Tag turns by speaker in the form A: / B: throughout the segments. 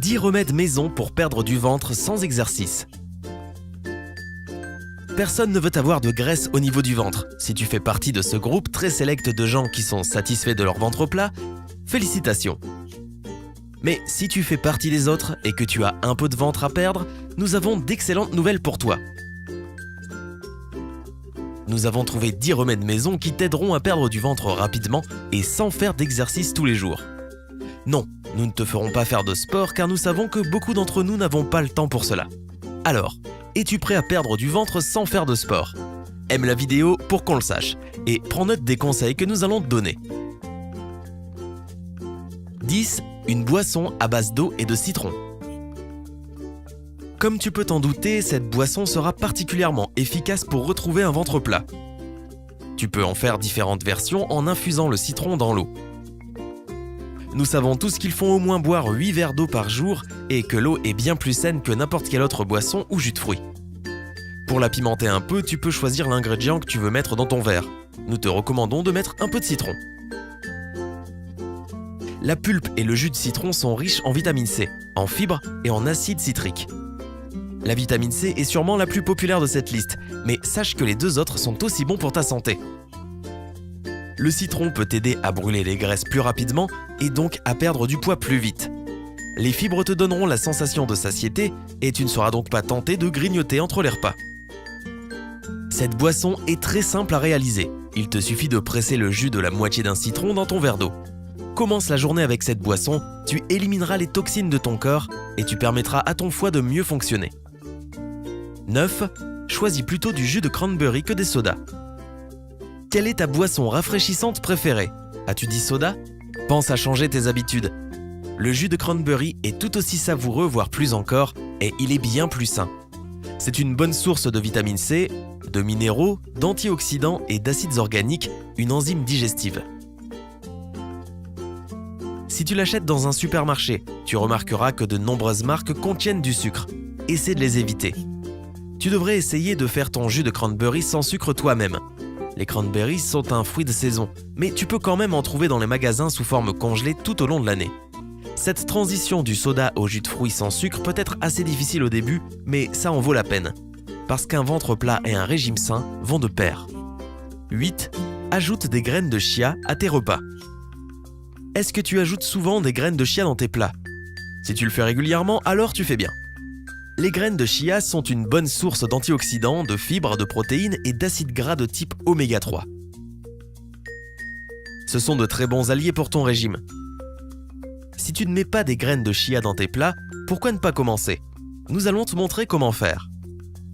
A: 10 remèdes maison pour perdre du ventre sans exercice. Personne ne veut avoir de graisse au niveau du ventre. Si tu fais partie de ce groupe très sélect de gens qui sont satisfaits de leur ventre plat, félicitations. Mais si tu fais partie des autres et que tu as un peu de ventre à perdre, nous avons d'excellentes nouvelles pour toi. Nous avons trouvé 10 remèdes maison qui t'aideront à perdre du ventre rapidement et sans faire d'exercice tous les jours. Non, nous ne te ferons pas faire de sport car nous savons que beaucoup d'entre nous n'avons pas le temps pour cela. Alors, es-tu prêt à perdre du ventre sans faire de sport? Aime la vidéo pour qu'on le sache et prends note des conseils que nous allons te donner. 10. Une boisson à base d'eau et de citron. Comme tu peux t'en douter, cette boisson sera particulièrement efficace pour retrouver un ventre plat. Tu peux en faire différentes versions en infusant le citron dans l'eau. Nous savons tous qu'il faut au moins boire 8 verres d'eau par jour et que l'eau est bien plus saine que n'importe quelle autre boisson ou jus de fruits. Pour la pimenter un peu, tu peux choisir l'ingrédient que tu veux mettre dans ton verre. Nous te recommandons de mettre un peu de citron. La pulpe et le jus de citron sont riches en vitamine C, en fibres et en acide citrique. La vitamine C est sûrement la plus populaire de cette liste, mais sache que les deux autres sont aussi bons pour ta santé. Le citron peut t'aider à brûler les graisses plus rapidement et donc à perdre du poids plus vite. Les fibres te donneront la sensation de satiété et tu ne seras donc pas tenté de grignoter entre les repas. Cette boisson est très simple à réaliser. Il te suffit de presser le jus de la moitié d'un citron dans ton verre d'eau. Commence la journée avec cette boisson, tu élimineras les toxines de ton corps et tu permettras à ton foie de mieux fonctionner. 9. Choisis plutôt du jus de cranberry que des sodas. Quelle est ta boisson rafraîchissante préférée? As-tu dit soda? Pense à changer tes habitudes. Le jus de cranberry est tout aussi savoureux, voire plus encore, et il est bien plus sain. C'est une bonne source de vitamine C, de minéraux, d'antioxydants et d'acides organiques, une enzyme digestive. Si tu l'achètes dans un supermarché, tu remarqueras que de nombreuses marques contiennent du sucre. Essaie de les éviter. Tu devrais essayer de faire ton jus de cranberry sans sucre toi-même. Les cranberries sont un fruit de saison, mais tu peux quand même en trouver dans les magasins sous forme congelée tout au long de l'année. Cette transition du soda au jus de fruits sans sucre peut être assez difficile au début, mais ça en vaut la peine. Parce qu'un ventre plat et un régime sain vont de pair. 8. Ajoute des graines de chia à tes repas. Est-ce que tu ajoutes souvent des graines de chia dans tes plats? Si tu le fais régulièrement, alors tu fais bien. Les graines de chia sont une bonne source d'antioxydants, de fibres, de protéines et d'acides gras de type oméga 3. Ce sont de très bons alliés pour ton régime. Si tu ne mets pas des graines de chia dans tes plats, pourquoi ne pas commencer? Nous allons te montrer comment faire.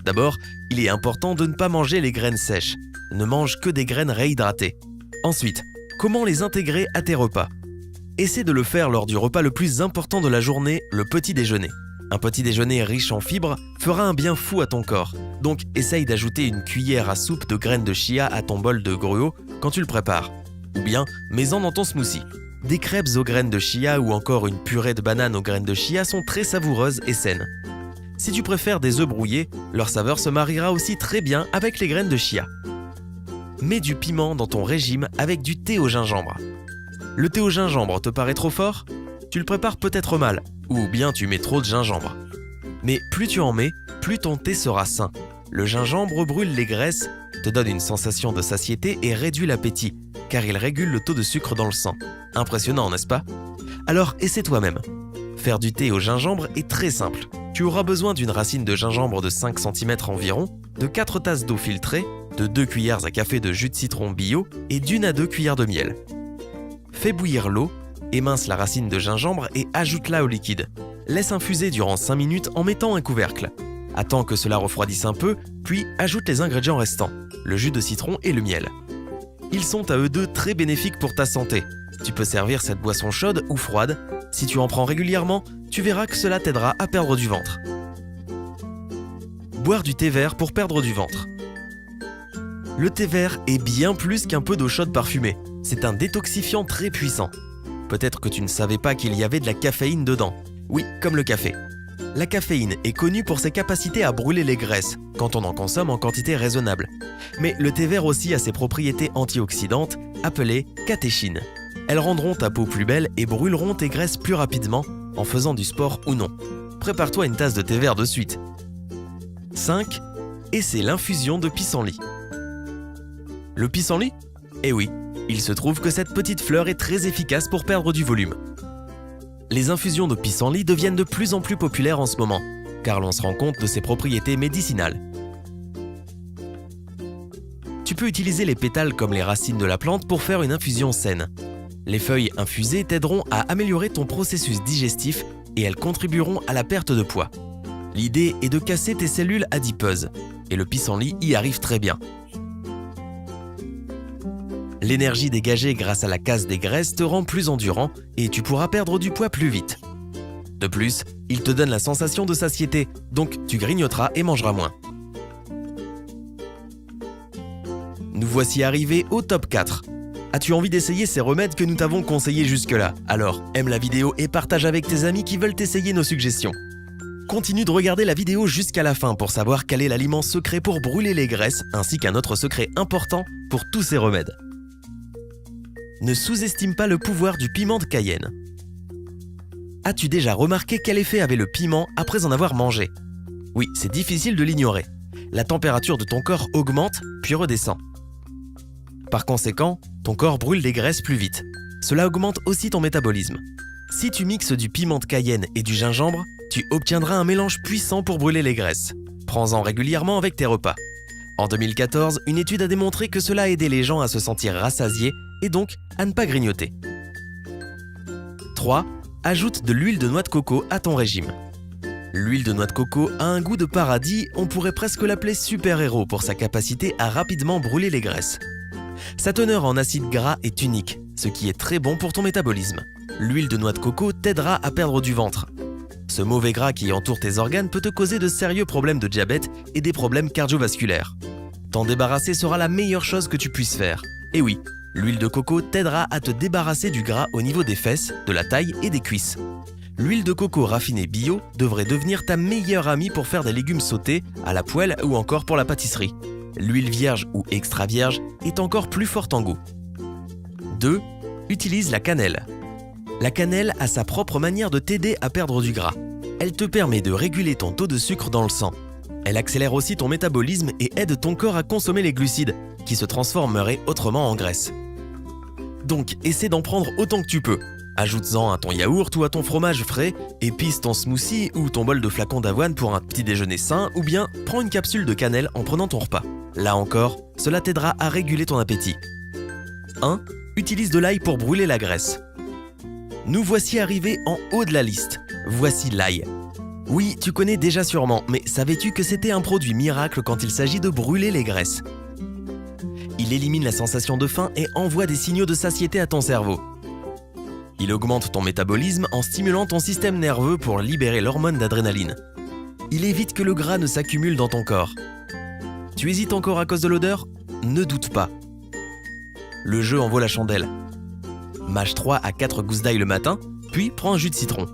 A: D'abord, il est important de ne pas manger les graines sèches. Ne mange que des graines réhydratées. Ensuite, comment les intégrer à tes repas? Essaie de le faire lors du repas le plus important de la journée, le petit déjeuner. Un petit déjeuner riche en fibres fera un bien fou à ton corps, donc essaye d'ajouter une cuillère à soupe de graines de chia à ton bol de gruau quand tu le prépares. Ou bien, mets-en dans ton smoothie. Des crêpes aux graines de chia ou encore une purée de banane aux graines de chia sont très savoureuses et saines. Si tu préfères des œufs brouillés, leur saveur se mariera aussi très bien avec les graines de chia. Mets du piment dans ton régime avec du thé au gingembre. Le thé au gingembre te paraît trop fort? Tu le prépares peut-être mal, ou bien tu mets trop de gingembre. Mais plus tu en mets, plus ton thé sera sain. Le gingembre brûle les graisses, te donne une sensation de satiété et réduit l'appétit, car il régule le taux de sucre dans le sang. Impressionnant, n'est-ce pas? Alors essaie toi-même. Faire du thé au gingembre est très simple. Tu auras besoin d'une racine de gingembre de 5 cm environ, de 4 tasses d'eau filtrée, de 2 cuillères à café de jus de citron bio et d'1 à 2 cuillères de miel. Fais bouillir l'eau, émince la racine de gingembre et ajoute-la au liquide. Laisse infuser durant 5 minutes en mettant un couvercle. Attends que cela refroidisse un peu, puis ajoute les ingrédients restants, le jus de citron et le miel. Ils sont à eux deux très bénéfiques pour ta santé. Tu peux servir cette boisson chaude ou froide. Si tu en prends régulièrement, tu verras que cela t'aidera à perdre du ventre. Boire du thé vert pour perdre du ventre. Le thé vert est bien plus qu'un peu d'eau chaude parfumée. C'est un détoxifiant très puissant. Peut-être que tu ne savais pas qu'il y avait de la caféine dedans. Oui, comme le café. La caféine est connue pour ses capacités à brûler les graisses, quand on en consomme en quantité raisonnable. Mais le thé vert aussi a ses propriétés antioxydantes, appelées catéchines. Elles rendront ta peau plus belle et brûleront tes graisses plus rapidement, en faisant du sport ou non. Prépare-toi une tasse de thé vert de suite. 5. Essaie l'infusion de pissenlit. Le pissenlit? Eh oui, il se trouve que cette petite fleur est très efficace pour perdre du volume. Les infusions de pissenlit deviennent de plus en plus populaires en ce moment, car l'on se rend compte de ses propriétés médicinales. Tu peux utiliser les pétales comme les racines de la plante pour faire une infusion saine. Les feuilles infusées t'aideront à améliorer ton processus digestif et elles contribueront à la perte de poids. L'idée est de casser tes cellules adipeuses, et le pissenlit y arrive très bien. L'énergie dégagée grâce à la casse des graisses te rend plus endurant et tu pourras perdre du poids plus vite. De plus, il te donne la sensation de satiété, donc tu grignoteras et mangeras moins. Nous voici arrivés au top 4. As-tu envie d'essayer ces remèdes que nous t'avons conseillés jusque-là? Alors, aime la vidéo et partage avec tes amis qui veulent essayer nos suggestions. Continue de regarder la vidéo jusqu'à la fin pour savoir quel est l'aliment secret pour brûler les graisses, ainsi qu'un autre secret important pour tous ces remèdes. Ne sous-estime pas le pouvoir du piment de Cayenne. As-tu déjà remarqué quel effet avait le piment après en avoir mangé? Oui, c'est difficile de l'ignorer. La température de ton corps augmente, puis redescend. Par conséquent, ton corps brûle les graisses plus vite. Cela augmente aussi ton métabolisme. Si tu mixes du piment de Cayenne et du gingembre, tu obtiendras un mélange puissant pour brûler les graisses. Prends-en régulièrement avec tes repas. En 2014, une étude a démontré que cela aidait les gens à se sentir rassasiés et donc à ne pas grignoter. 3. Ajoute de l'huile de noix de coco à ton régime. L'huile de noix de coco a un goût de paradis, on pourrait presque l'appeler super-héros pour sa capacité à rapidement brûler les graisses. Sa teneur en acides gras est unique, ce qui est très bon pour ton métabolisme. L'huile de noix de coco t'aidera à perdre du ventre. Ce mauvais gras qui entoure tes organes peut te causer de sérieux problèmes de diabète et des problèmes cardiovasculaires. T'en débarrasser sera la meilleure chose que tu puisses faire. Et oui, l'huile de coco t'aidera à te débarrasser du gras au niveau des fesses, de la taille et des cuisses. L'huile de coco raffinée bio devrait devenir ta meilleure amie pour faire des légumes sautés, à la poêle ou encore pour la pâtisserie. L'huile vierge ou extra vierge est encore plus forte en goût. 2. Utilise la cannelle. La cannelle a sa propre manière de t'aider à perdre du gras. Elle te permet de réguler ton taux de sucre dans le sang. Elle accélère aussi ton métabolisme et aide ton corps à consommer les glucides, qui se transformeraient autrement en graisse. Donc, essaie d'en prendre autant que tu peux. Ajoute-en à ton yaourt ou à ton fromage frais, épice ton smoothie ou ton bol de flacons d'avoine pour un petit déjeuner sain, ou bien prends une capsule de cannelle en prenant ton repas. Là encore, cela t'aidera à réguler ton appétit. 1. Utilise de l'ail pour brûler la graisse. Nous voici arrivés en haut de la liste. Voici l'ail. Oui, tu connais déjà sûrement, mais savais-tu que c'était un produit miracle quand il s'agit de brûler les graisses? Il élimine la sensation de faim et envoie des signaux de satiété à ton cerveau. Il augmente ton métabolisme en stimulant ton système nerveux pour libérer l'hormone d'adrénaline. Il évite que le gras ne s'accumule dans ton corps. Tu hésites encore à cause de l'odeur? Ne doute pas. Le jeu en vaut la chandelle. Mâche 3 à 4 gousses d'ail le matin, puis prends un jus de citron.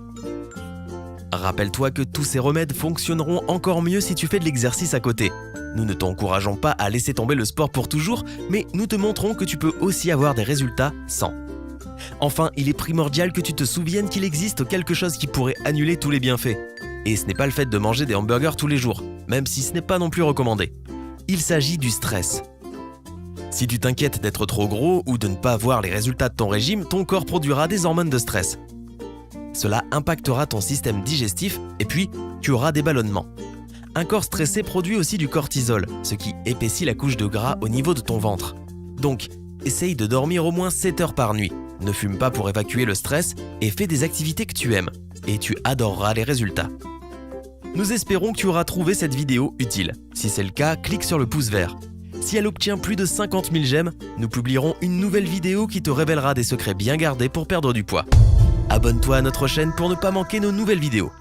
A: Rappelle-toi que tous ces remèdes fonctionneront encore mieux si tu fais de l'exercice à côté. Nous ne t'encourageons pas à laisser tomber le sport pour toujours, mais nous te montrons que tu peux aussi avoir des résultats sans. Enfin, il est primordial que tu te souviennes qu'il existe quelque chose qui pourrait annuler tous les bienfaits. Et ce n'est pas le fait de manger des hamburgers tous les jours, même si ce n'est pas non plus recommandé. Il s'agit du stress. Si tu t'inquiètes d'être trop gros ou de ne pas voir les résultats de ton régime, ton corps produira des hormones de stress. Cela impactera ton système digestif et puis tu auras des ballonnements. Un corps stressé produit aussi du cortisol, ce qui épaissit la couche de gras au niveau de ton ventre. Donc, essaye de dormir au moins 7 heures par nuit. Ne fume pas pour évacuer le stress et fais des activités que tu aimes. Et tu adoreras les résultats. Nous espérons que tu auras trouvé cette vidéo utile. Si c'est le cas, clique sur le pouce vert. Si elle obtient plus de 50 000 j'aime, nous publierons une nouvelle vidéo qui te révélera des secrets bien gardés pour perdre du poids. Abonne-toi à notre chaîne pour ne pas manquer nos nouvelles vidéos.